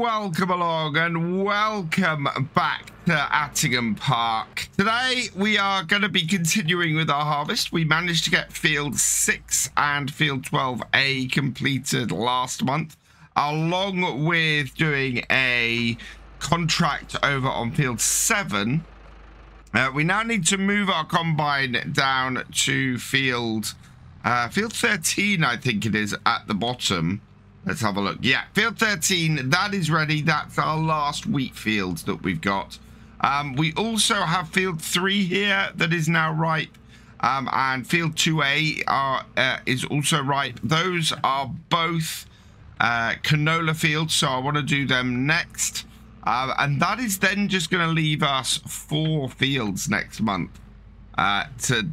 welcome along and welcome back to Attingham Park. Today we are going to be continuing with our harvest. We managed to get field 6 and field 12A completed last month, along with doing a contract over on field 7. We now need to move our combine down to field 13, I think it is, at the bottom. Let's have a look. Yeah, field 13, that is ready. That's our last wheat field that we've got. We also have field 3 here that is now ripe. And field 2A is also ripe. Those are both canola fields, so I want to do them next. And that is then just going to leave us 4 fields next month to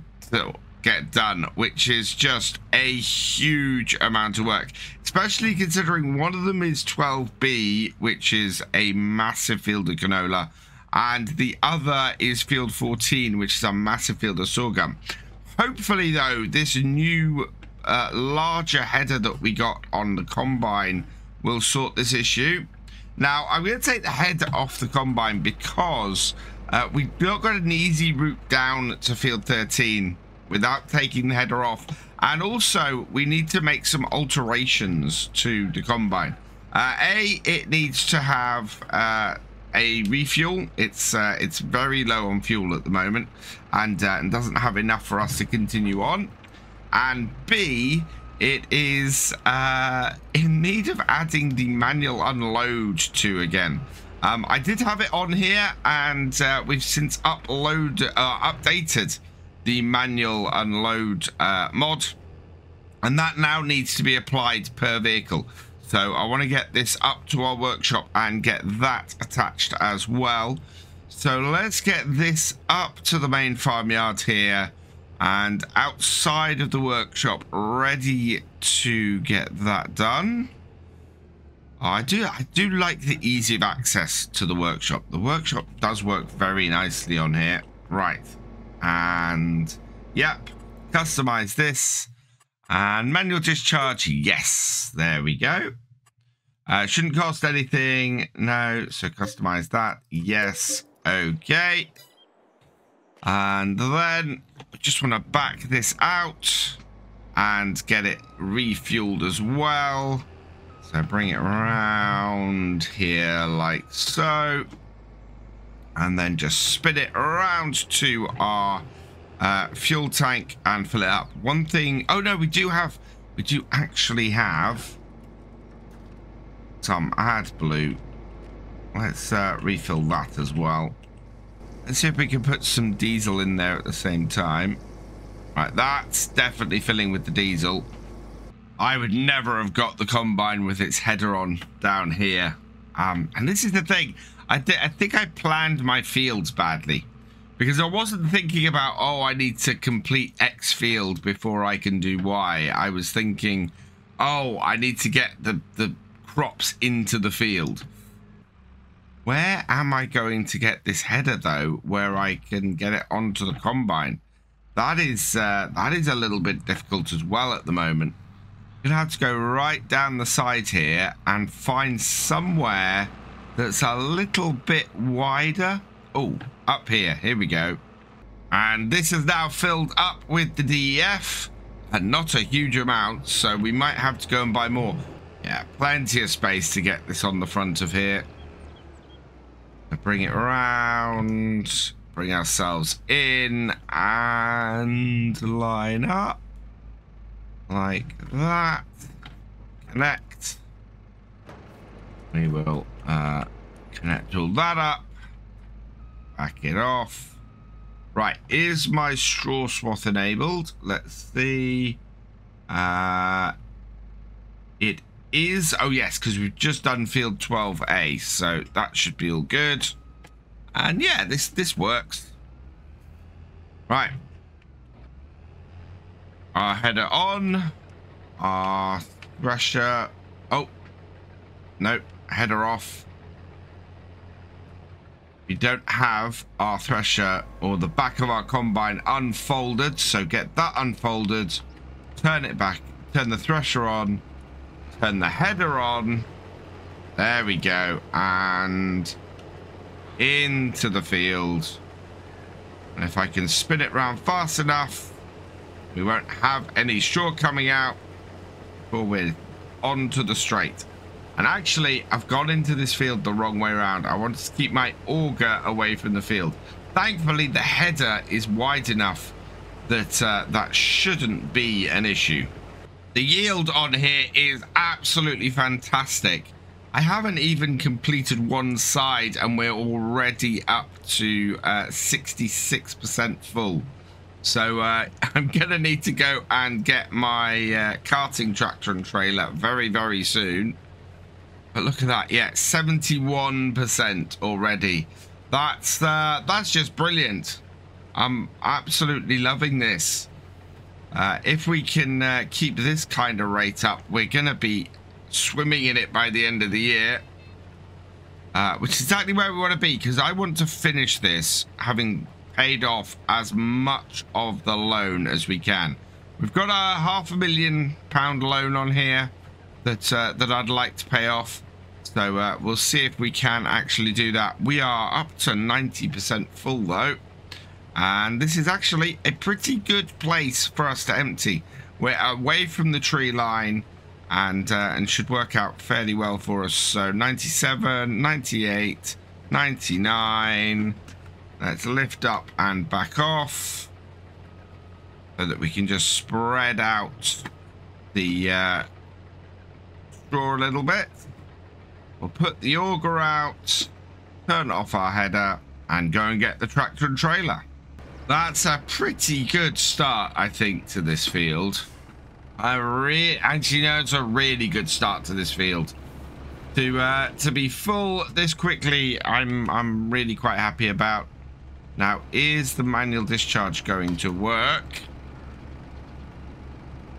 get done, which is just a huge amount of work, especially considering one of them is 12B, which is a massive field of canola, and the other is field 14, which is a massive field of sorghum. Hopefully, though, this new larger header that we got on the combine will sort this issue. Now, I'm going to take the header off the combine because we've not got an easy route down to field 13 without taking the header off, and also we need to make some alterations to the combine. It needs to have a refuel. It's very low on fuel at the moment, and doesn't have enough for us to continue on. And B, it is in need of adding the manual unload to again. I did have it on here, and we've since updated the manual unload mod, and that now needs to be applied per vehicle. So I want to get this up to our workshop and get that attached as well. So let's get this up to the main farmyard here and outside of the workshop, ready to get that done. I do like the ease of access to the workshop. The workshop does work very nicely on here. Right. And yep, customize this and manual discharge. Yes, there we go. Shouldn't cost anything. No, so customize that. Yes, okay. And then I just want to back this out and get it refueled as well. So bring it around here like so. And then just spin it around to our fuel tank and fill it up. One thing, oh no, we do actually have some AdBlue. Let's refill that as well. Let's see if we can put some diesel in there at the same time. Right, that's definitely filling with the diesel. I would never have got the combine with its header on down here. And this is the thing. I think I planned my fields badly, because I wasn't thinking about, oh, I need to complete X field before I can do Y. I was thinking, oh, I need to get the crops into the field. Where am I going to get this header, though, where I can get it onto the combine? That is a little bit difficult as well at the moment. You're going to have to go right down the side here and find somewhere that's a little bit wider. Oh, up here. Here we go. And this is now filled up with the DEF, and not a huge amount, so we might have to go and buy more. Yeah, plenty of space to get this on the front of here. Bring it around, bring ourselves in, and line up like that. Connect. We will connect all that up, back it off. Right, is my straw swath enabled? Let's see. It is. Oh yes, because we've just done field 12A, so that should be all good. And yeah, this works. Right, our header on, our thresher. Oh no, header off. We don't have our thresher or the back of our combine unfolded, so get that unfolded, turn it back, turn the thresher on, turn the header on, There we go. And into the field. And if I can spin it round fast enough, we won't have any straw coming out before we're onto the straight. And actually, I've gone into this field the wrong way around. I wanted to keep my auger away from the field. Thankfully, the header is wide enough that that shouldn't be an issue. The yield on here is absolutely fantastic. I haven't even completed one side and we're already up to 66% full. So I'm going to need to go and get my carting tractor and trailer very, very soon. But look at that. Yeah, 71% already. That's just brilliant. I'm absolutely loving this. If we can keep this kind of rate up, we're going to be swimming in it by the end of the year. Which is exactly where we want to be, because I want to finish this having paid off as much of the loan as we can. We've got a £500,000 loan on here that I'd like to pay off. So we'll see if we can actually do that. We are up to 90% full though. And this is actually a pretty good place for us to empty. We're away from the tree line and should work out fairly well for us. So 97, 98, 99. Let's lift up and back off so that we can just spread out the straw a little bit. We'll put the auger out, turn off our header, and go and get the tractor and trailer. That's a pretty good start, I think, to this field. Actually, no, it's a really good start to this field. To be full this quickly, I'm really quite happy about. Now, is the manual discharge going to work?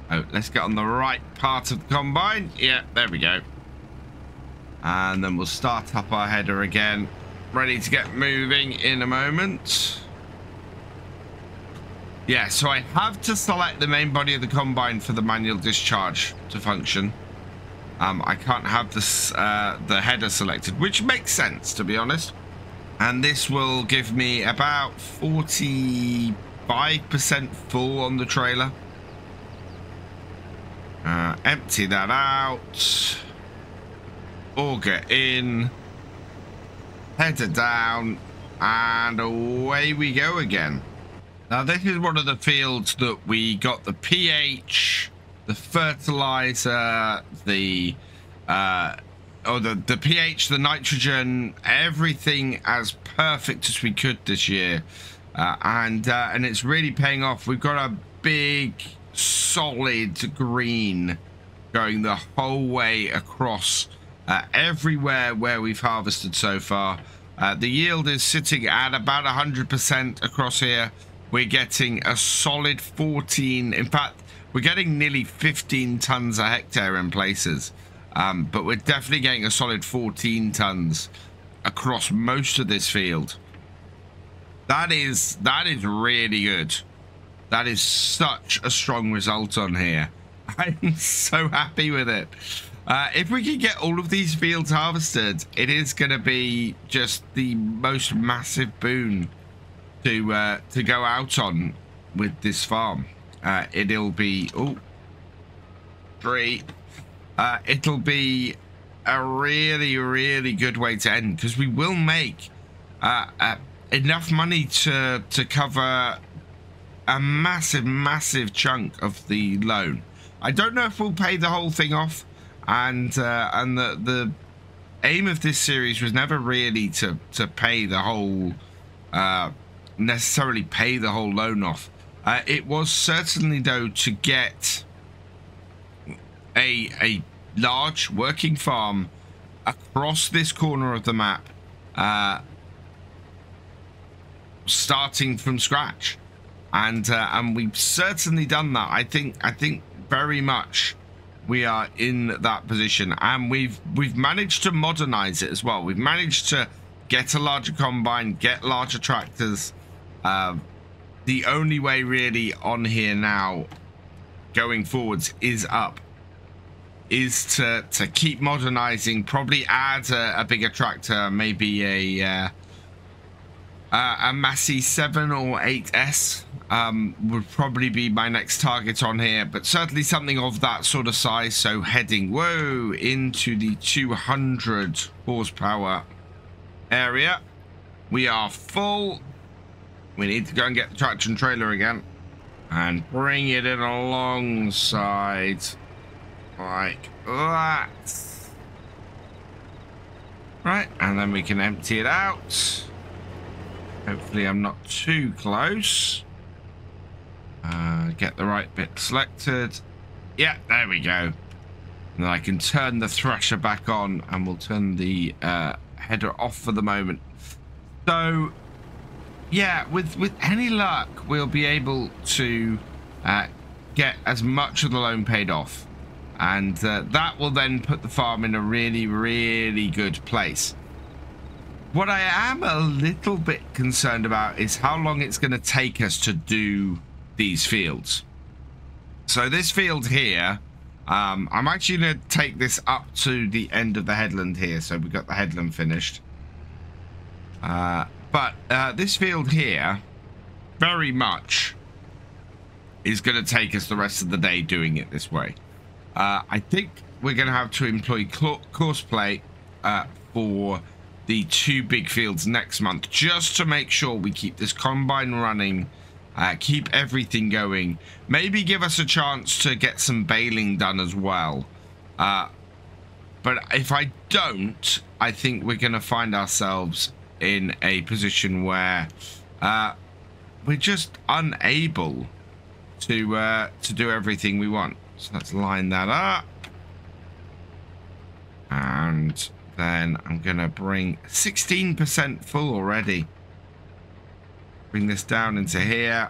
Oh, let's get on the right part of the combine. Yeah, there we go. And then we'll start up our header again. Ready to get moving in a moment. Yeah, so I have to select the main body of the combine for the manual discharge to function. I can't have this, the header selected, which makes sense, to be honest. And this will give me about 45% full on the trailer. Empty that out. Auger in. Header down. And away we go again. Now, this is one of the fields that we got the pH, the fertilizer, the pH, the nitrogen, everything as perfect as we could this year, and it's really paying off. We've got a big, solid green going the whole way across everywhere where we've harvested so far. The yield is sitting at about 100% across here. We're getting a solid 14. In fact, we're getting nearly 15 tons a hectare in places. But we're definitely getting a solid 14 tons across most of this field. That is really good. That is such a strong result on here. I'm so happy with it. If we can get all of these fields harvested, it is going to be just the most massive boon to go out on with this farm. It'll be it'll be a really, really good way to end, because we will make enough money to cover a massive chunk of the loan. I don't know if we'll pay the whole thing off, and the aim of this series was never really to pay the whole necessarily pay the whole loan off. It was certainly, though, to get a large working farm across this corner of the map, starting from scratch, and we've certainly done that. I think very much we are in that position, and we've managed to modernize it as well. We've managed to get a larger combine, get larger tractors. The only way really on here now going forwards is up. is to keep modernizing, probably add a bigger tractor, maybe a Massey 7 or 8S would probably be my next target on here, but certainly something of that sort of size. So heading, whoa, into the 200 horsepower area. We are full. We need to go and get the tractor and trailer again and bring it in alongside like that. Right, and then we can empty it out. Hopefully I'm not too close. Get the right bit selected. Yeah, there we go. And then I can turn the thresher back on, and we'll turn the header off for the moment. So yeah, with any luck, we'll be able to get as much of the loan paid off, and that will then put the farm in a really, really good place. What I am a little bit concerned about is how long it's going to take us to do these fields. So this field here, I'm actually going to take this up to the end of the headland here. So we've got the headland finished. But this field here very much is going to take us the rest of the day doing it this way. I think we're going to have to employ courseplay for the 2 big fields next month, just to make sure we keep this combine running, keep everything going, maybe give us a chance to get some baling done as well. But if I don't, I think we're going to find ourselves in a position where we're just unable to do everything we want. So let's line that up, and then I'm gonna bring 16% full already. Bring this down into here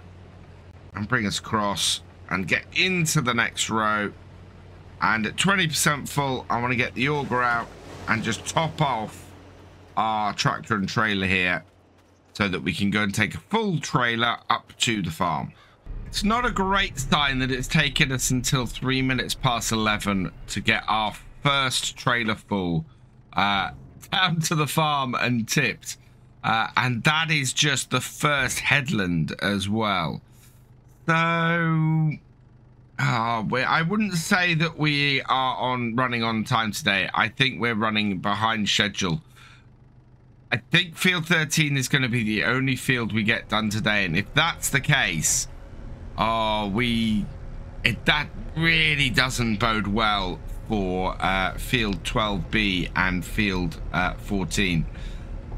and bring us across and get into the next row. And at 20% full, I want to get the auger out and just top off our tractor and trailer here so that we can go and take a full trailer up to the farm. It's not a great sign that it's taken us until 3 minutes past 11 to get our first trailer full down to the farm and tipped, and that is just the first headland as well. So I wouldn't say that we are running on time today. I think we're running behind schedule. I think field 13 is going to be the only field we get done today, and if that's the case, that really doesn't bode well for field 12B and field 14.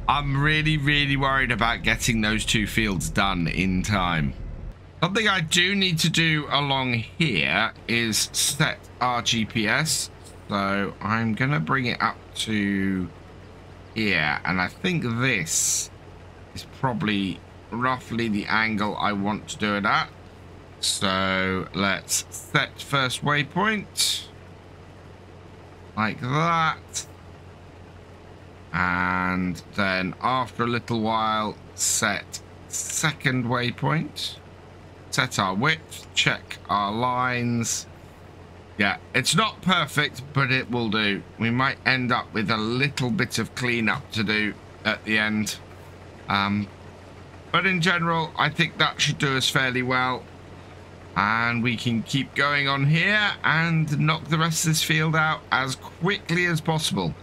I'm really worried about getting those 2 fields done in time. Something I do need to do along here is set our GPS. So I'm gonna bring it up to here, and I think this is probably roughly the angle I want to do it at. So let's set first waypoint like that, and then after a little while set second waypoint, set our width, check our lines. Yeah, it's not perfect, but it will do. We might end up with a little bit of cleanup to do at the end, but in general I think that should do us fairly well. And we can keep going on here and knock the rest of this field out as quickly as possible.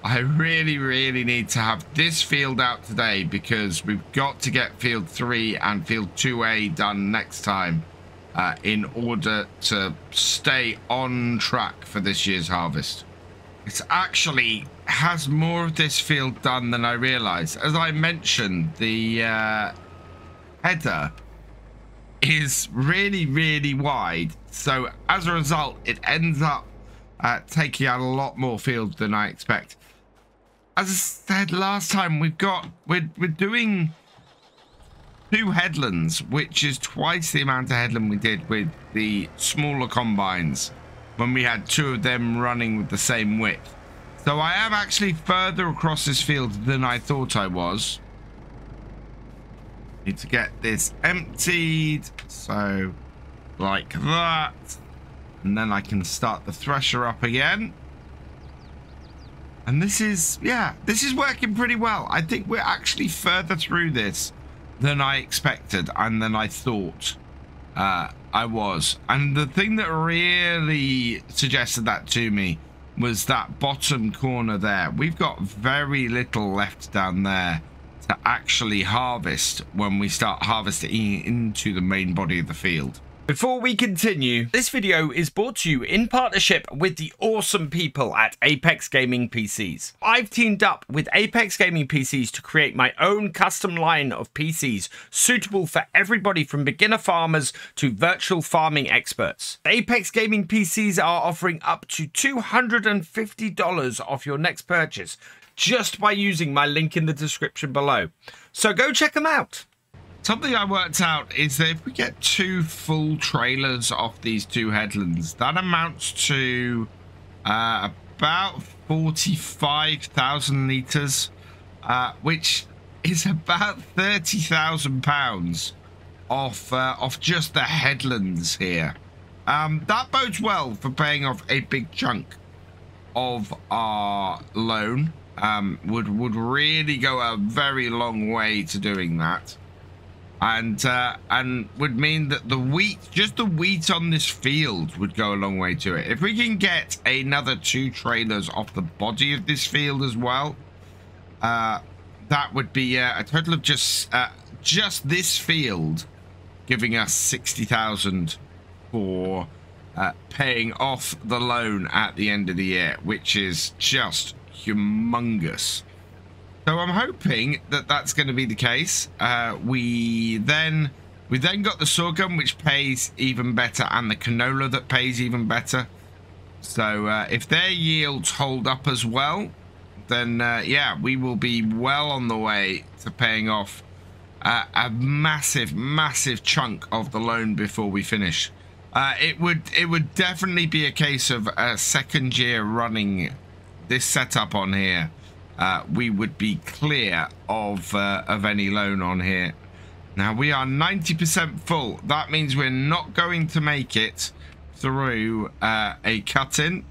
I really need to have this field out today, because we've got to get field 3 and field 2A done next time in order to stay on track for this year's harvest. It actually has more of this field done than I realized. As I mentioned, the header is really wide, so as a result it ends up taking out a lot more field than I expect. As I said last time, we're doing 2 headlands, which is twice the amount of headland we did with the smaller combines when we had 2 of them running with the same width. So I am actually further across this field than I thought I was. Need to get this emptied, so like that, And then I can start the thresher up again. And this is, yeah, this is working pretty well. I think we're actually further through this than I expected and than I thought I was. And the thing that really suggested that to me was that bottom corner there. We've got very little left down there to actually harvest when we start harvesting into the main body of the field. Before we continue, this video is brought to you in partnership with the awesome people at Apex Gaming PCs. I've teamed up with Apex Gaming PCs to create my own custom line of PCs suitable for everybody from beginner farmers to virtual farming experts. Apex Gaming PCs are offering up to $250 off your next purchase just by using my link in the description below. So go check them out. Something I worked out is that if we get 2 full trailers off these 2 headlands, that amounts to about 45,000 litres, which is about £30,000 off just the headlands here. That bodes well for paying off a big chunk of our loan. Would really go a very long way to doing that. And would mean that the wheat, just the wheat on this field would go a long way to it. If we can get another 2 trailers off the body of this field as well, that would be a total of just this field giving us 60,000 for paying off the loan at the end of the year, which is just humongous. So I'm hoping that that's going to be the case. We then got the sorghum, which pays even better, and the canola that pays even better. So if their yields hold up as well, then yeah, we will be well on the way to paying off a massive chunk of the loan before we finish. It would definitely be a case of a second year running this setup on here. We would be clear of any loan on here. Now we are 90% full. That means we're not going to make it through a cut-in,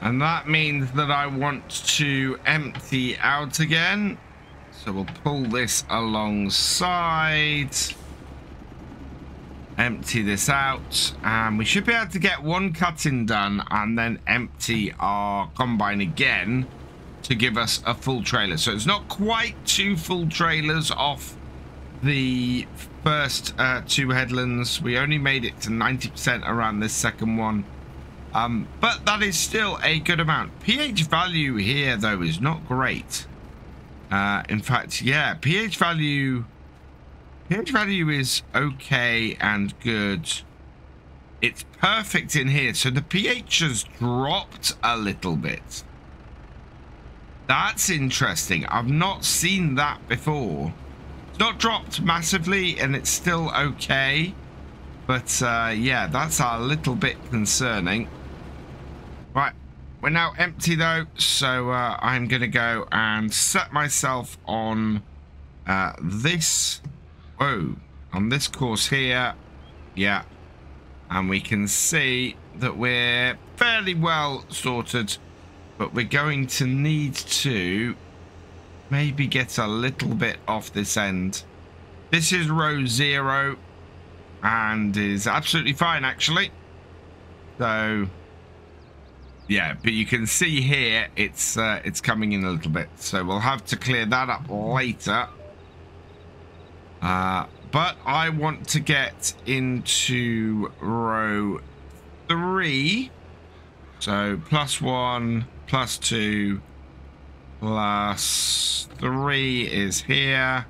and that means that I want to empty out again. So we'll pull this alongside, empty this out, and we should be able to get 1 cut-in done and then empty our combine again to give us a full trailer. So it's not quite 2 full trailers off the first 2 headlands. We only made it to 90% around this second one, but that is still a good amount. pH value here though is not great. In fact, yeah, pH value is okay and good. It's perfect in here, so the pH has dropped a little bit. That's interesting. I've not seen that before. It's not dropped massively and it's still okay, but yeah, that's a little bit concerning. Right, we're now empty though, so I'm gonna go and set myself on this on this course here. Yeah, and we can see that we're fairly well sorted. But we're going to need to maybe get a little bit off this end. This is row 0 and is absolutely fine actually. So yeah, but you can see here it's coming in a little bit. So we'll have to clear that up later. But I want to get into row 3. So +1, +2, +3 is here.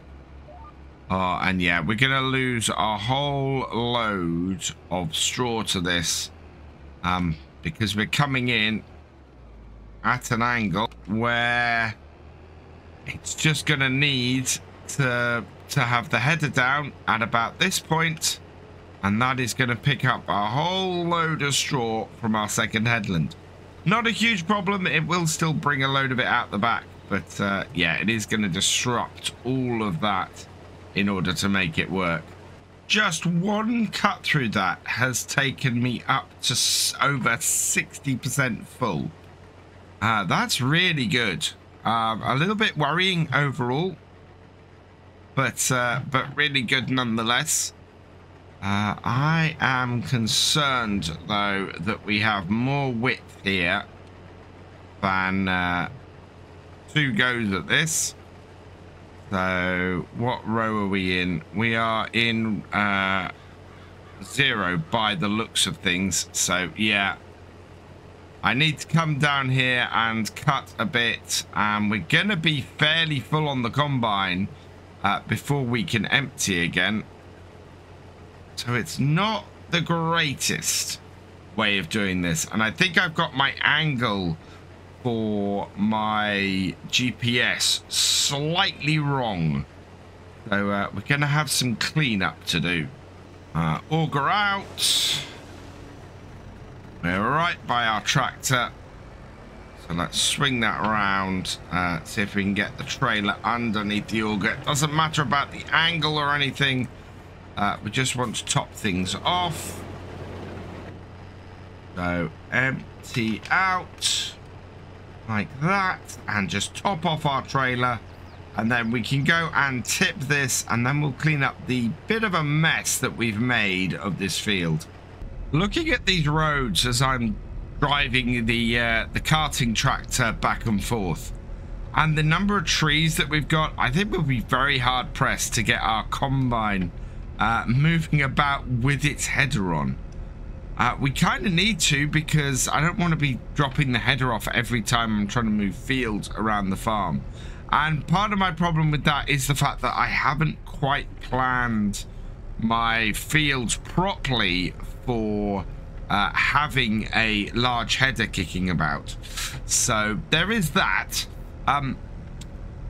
And yeah, we're going to lose a whole load of straw to this. Because we're coming in at an angle where it's just going to need to have the header down at about this point. And that is going to pick up a whole load of straw from our second headland. Not a huge problem. It will still bring a load of it out the back. But yeah, it is going to disrupt all of that in order to make it work. just one cut through that has taken me up to over 60% full. That's really good. A little bit worrying overall, but really good nonetheless. I am concerned though that we have more width here than 2 goes at this. So what row are we in? We are in 0 by the looks of things. So yeah, I need to come down here and cut a bit, and we're gonna be fairly full on the combine before we can empty again. So it's not the greatest way of doing this, and I think I've got my angle for my GPS slightly wrong. So we're gonna have some cleanup to do. Auger out. We're right by our tractor, so let's swing that around, see if we can get the trailer underneath the auger. It doesn't matter about the angle or anything, we just want to top things off. So empty out like that, and just top off our trailer, and then we can go and tip this, and then we'll clean up the bit of a mess that we've made of this field. Looking at these roads as I'm driving the carting tractor back and forth, and the number of trees that we've got, I think we'll be very hard pressed to get our combine moving about with its header on. We kind of need to, because I don't want to be dropping the header off every time I'm trying to move fields around the farm. And part of my problem with that is the fact that I haven't quite planned my fields properly for having a large header kicking about. So there is that.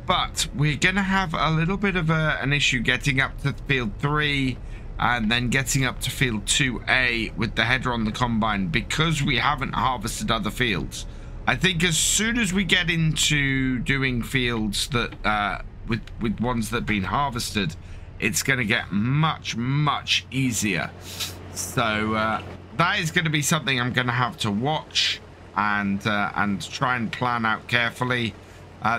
But we're going to have a little bit of an issue getting up to field 3 and then getting up to field 2A with the header on the combine, because we haven't harvested other fields. I think as soon as we get into doing fields that with ones that have been harvested, it's going to get much easier. So that is going to be something I'm going to have to watch and try and plan out carefully.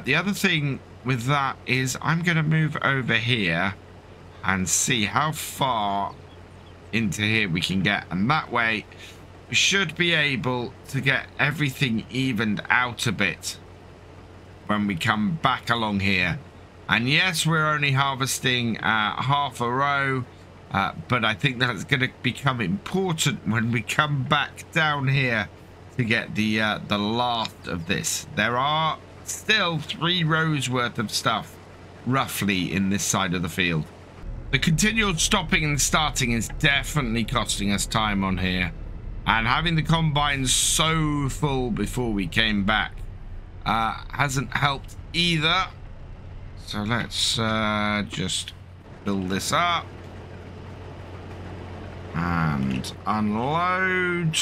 The other thing with that is I'm going to move over here and see how far into here we can get, and that way we should be able to get everything evened out a bit when we come back along here. And yes, we're only harvesting half a row, but I think that's going to become important when we come back down here to get the last of this. There are still 3 rows worth of stuff roughly in this side of the field. The continual stopping and starting is definitely costing us time on here, and having the combine so full before we came back hasn't helped either. So let's just build this up and unload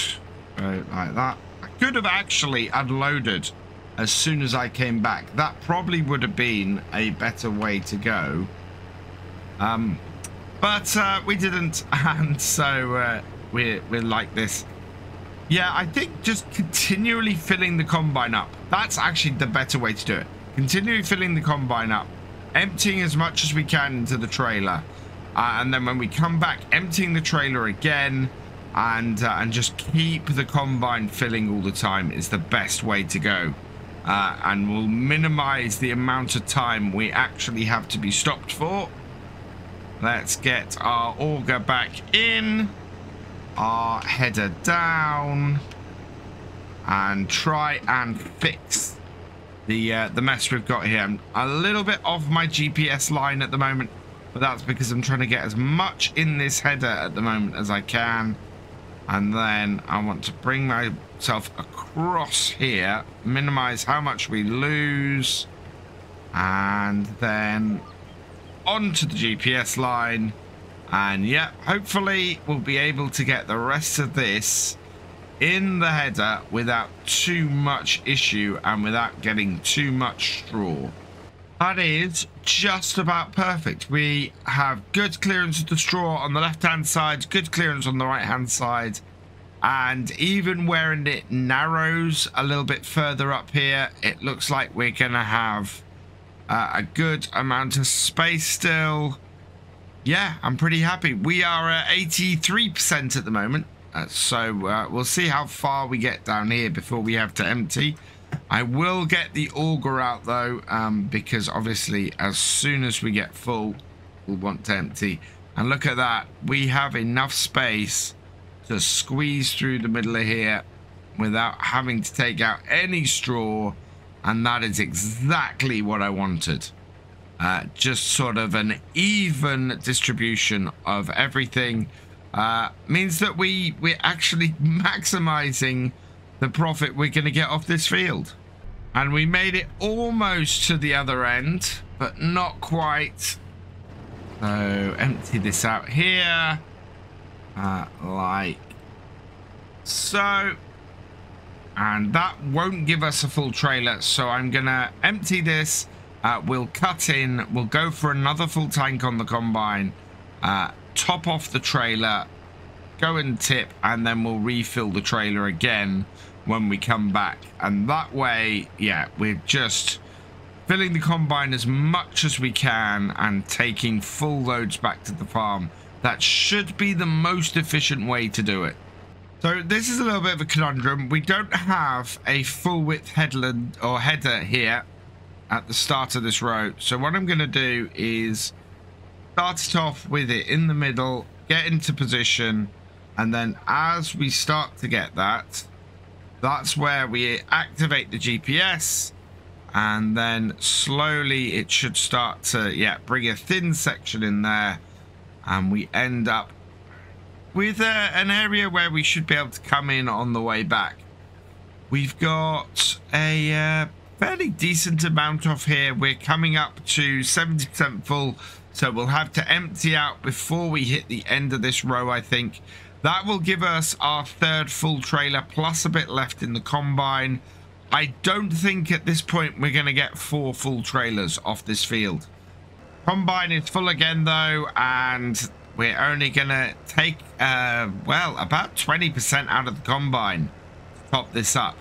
like that. I could have actually unloaded as soon as I came back. That probably would have been a better way to go, but we didn't, and so we're like this. Yeah, I think just continually filling the combine up, that's actually the better way to do it. Continually filling the combine up, emptying as much as we can into the trailer, and then when we come back, emptying the trailer again, and just keep the combine filling all the time is the best way to go. And we'll minimize the amount of time we actually have to be stopped for. Let's get our auger back in, our header down, and try and fix the mess we've got here. I'm a little bit off my GPS line at the moment, but that's because I'm trying to get as much in this header at the moment as I can, and then I want to bring myself across here, minimize how much we lose, and then onto the GPS line. And yeah, hopefully we'll be able to get the rest of this in the header without too much issue and without getting too much straw. That is just about perfect. We have good clearance of the straw on the left-hand side, good clearance on the right-hand side. And even where it narrows a little bit further up here, it looks like we're going to have a good amount of space still. Yeah, I'm pretty happy. We are at 83% at the moment. So we'll see how far we get down here before we have to empty. I will get the auger out though, because obviously as soon as we get full, we'll want to empty. And look at that. We have enough space to squeeze through the middle of here without having to take out any straw. And that is exactly what I wanted. Just sort of an even distribution of everything means that we're actually maximizing the profit we're going to get off this field. And we made it almost to the other end, but not quite. So empty this out here, like so. And that won't give us a full trailer, so I'm going to empty this. We'll cut in, we'll go for another full tank on the combine, top off the trailer, go and tip, and then we'll refill the trailer again when we come back. And that way, yeah, we're just filling the combine as much as we can and taking full loads back to the farm. That should be the most efficient way to do it. So this is a little bit of a conundrum. We don't have a full width headland or header here at the start of this row. So what I'm going to do is start it off with it in the middle, get into position, and then as we start to get that, that's where we activate the GPS, and then slowly it should start to, yeah, bring a thin section in there, and we end up with an area where we should be able to come in on the way back. We've got a fairly decent amount off here. We're coming up to 70% full, so we'll have to empty out before we hit the end of this row, I think. That will give us our third full trailer plus a bit left in the combine. I don't think at this point we're going to get 4 full trailers off this field. Combine is full again though, and we're only going to take, well, about 20% out of the combine to top this up.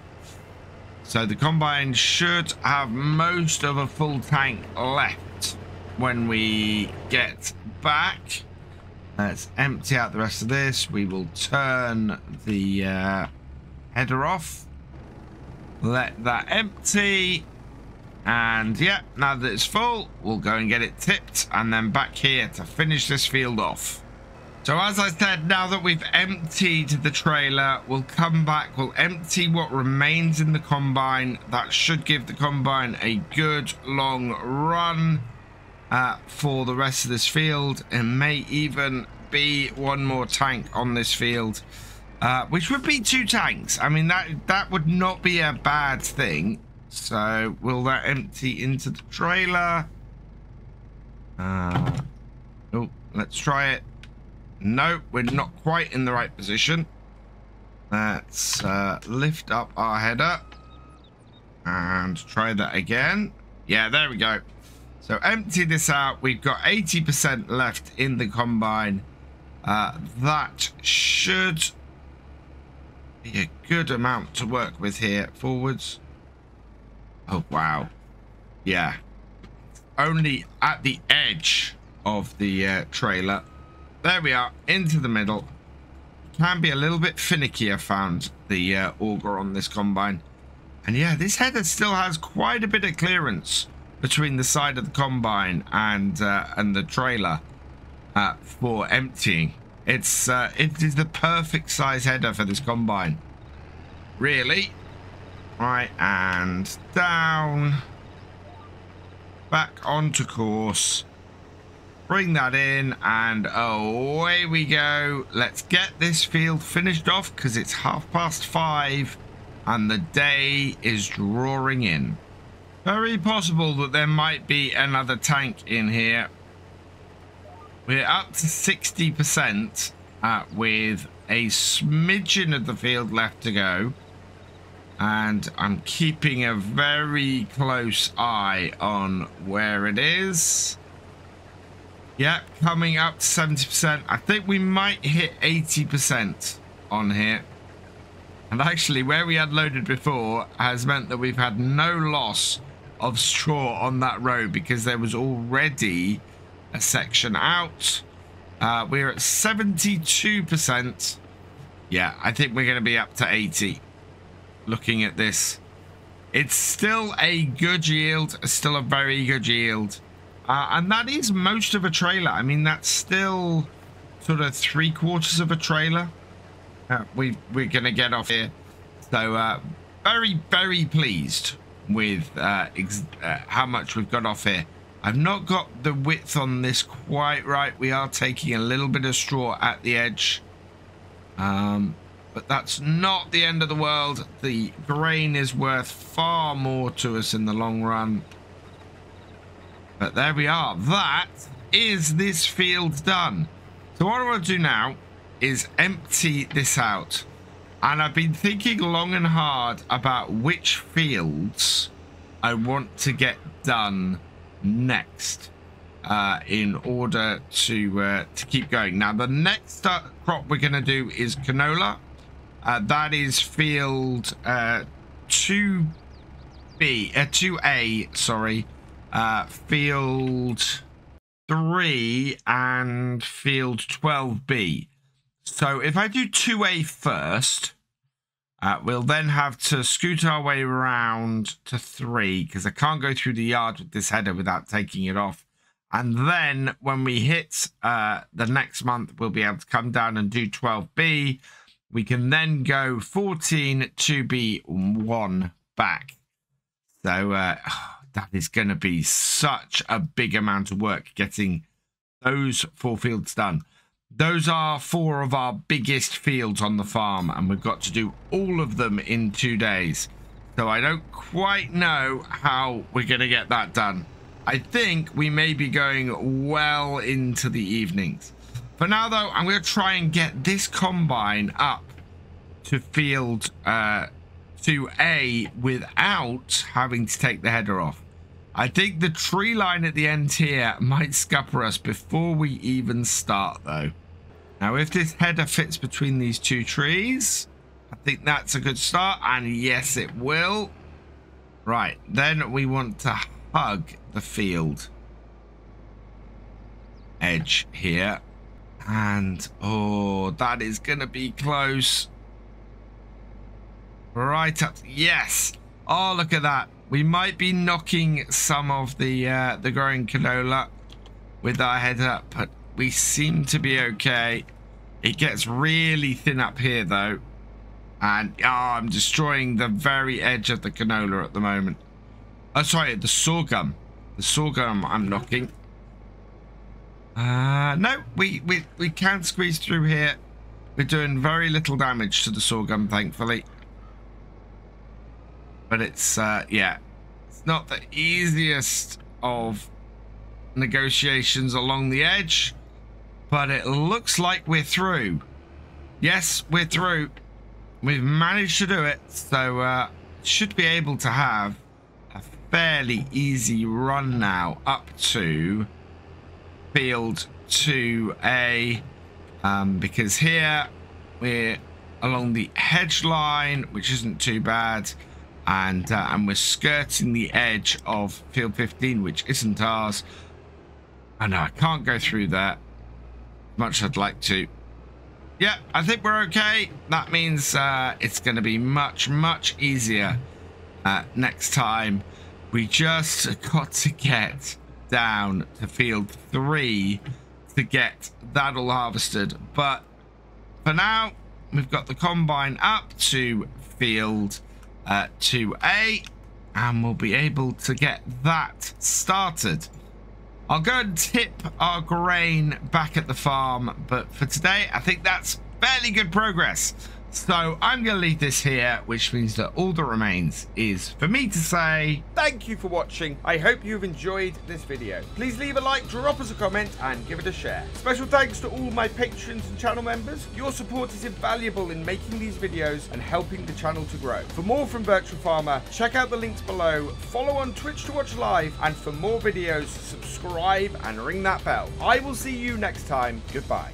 So the combine should have most of a full tank left when we get back. Let's empty out the rest of this. We will turn the header off. Let that empty. And yeah, now that it's full, we'll go and get it tipped and then back here to finish this field off. So as I said, now that we've emptied the trailer, we'll come back, we'll empty what remains in the combine. That should give the combine a good long run for the rest of this field. It may even be one more tank on this field, which would be 2 tanks. I mean, that would not be a bad thing. So will that empty into the trailer? Oh, let's try it. No, we're not quite in the right position. Let's lift up our header and try that again. Yeah, there we go. So empty this out. We've got 80% left in the combine. That should be a good amount to work with here. Forwards. Oh, wow. Yeah. Only at the edge of the trailer. There we are, into the middle. Can be a little bit finicky, I found, the auger on this combine. And yeah, this header still has quite a bit of clearance between the side of the combine and the trailer for emptying. It is the perfect size header for this combine. Really. Right, and down. Back onto course. Bring that in, and away we go. Let's get this field finished off because it's 5:30 and the day is drawing in. Very possible that there might be another tank in here. We're up to 60% with a smidgen of the field left to go. And I'm keeping a very close eye on where it is. Yep, coming up to 70%. I think we might hit 80% on here. And actually, where we had loaded before has meant that we've had no loss of straw on that road because there was already a section out. We're at 72%. Yeah, I think we're going to be up to 80. Looking at this, it's still a good yield, still a very good yield, and that is most of a trailer. I mean, that's still sort of 3/4 of a trailer we're gonna get off here. So very pleased with how much we've got off here. I've not got the width on this quite right. We are taking a little bit of straw at the edge, but that's not the end of the world. The grain is worth far more to us in the long run. But there we are. That is this field done. So what I want to do now is empty this out. And I've been thinking long and hard about which fields I want to get done next in order to keep going. Now, the next crop we're going to do is canola. That is field 2A, sorry. Field 3 and field 12B. So if I do 2A first, we'll then have to scoot our way around to 3 because I can't go through the yard with this header without taking it off. And then when we hit the next month, we'll be able to come down and do 12B. We can then go 14, 2B, 1 back. So that is going to be such a big amount of work getting those 4 fields done. Those are 4 of our biggest fields on the farm, and we've got to do all of them in 2 days. So I don't quite know how we're going to get that done. I think we may be going well into the evenings. For now, though, I'm going to try and get this combine up to field 2A without having to take the header off. I think the tree line at the end here might scupper us before we even start, though. Now, if this header fits between these 2 trees, I think that's a good start. And yes, it will. Right, then we want to hug the field edge here. And, oh, that is going to be close. Right up. Yes. Oh, look at that. We might be knocking some of the growing canola with our head up, but we seem to be okay. It gets really thin up here, though. And, oh, I'm destroying the very edge of the canola at the moment. Oh, sorry, the sorghum. The sorghum I'm knocking. No, we can squeeze through here. We're doing very little damage to the sorghum, thankfully. But it's, yeah, it's not the easiest of negotiations along the edge, but it looks like we're through. Yes, we're through. We've managed to do it, so should be able to have a fairly easy run now up to field 2A, because here we're along the hedge line, which isn't too bad. And we're skirting the edge of field 15, which isn't ours. I know I can't go through that. Much I'd like to. Yeah, I think we're okay. That means it's going to be much easier next time. We just got to get down to field 3 to get that all harvested. But for now, we've got the combine up to field 2A, and we'll be able to get that started. I'll go and tip our grain back at the farm, but for today I think that's fairly good progress. So I'm going to leave this here, which means that all that remains is for me to say thank you for watching. I hope you've enjoyed this video. Please leave a like, drop us a comment, and give it a share. Special thanks to all my patrons and channel members. Your support is invaluable in making these videos and helping the channel to grow. For more from Virtual Farmer, check out the links below, follow on Twitch to watch live, and for more videos, subscribe and ring that bell. I will see you next time. Goodbye.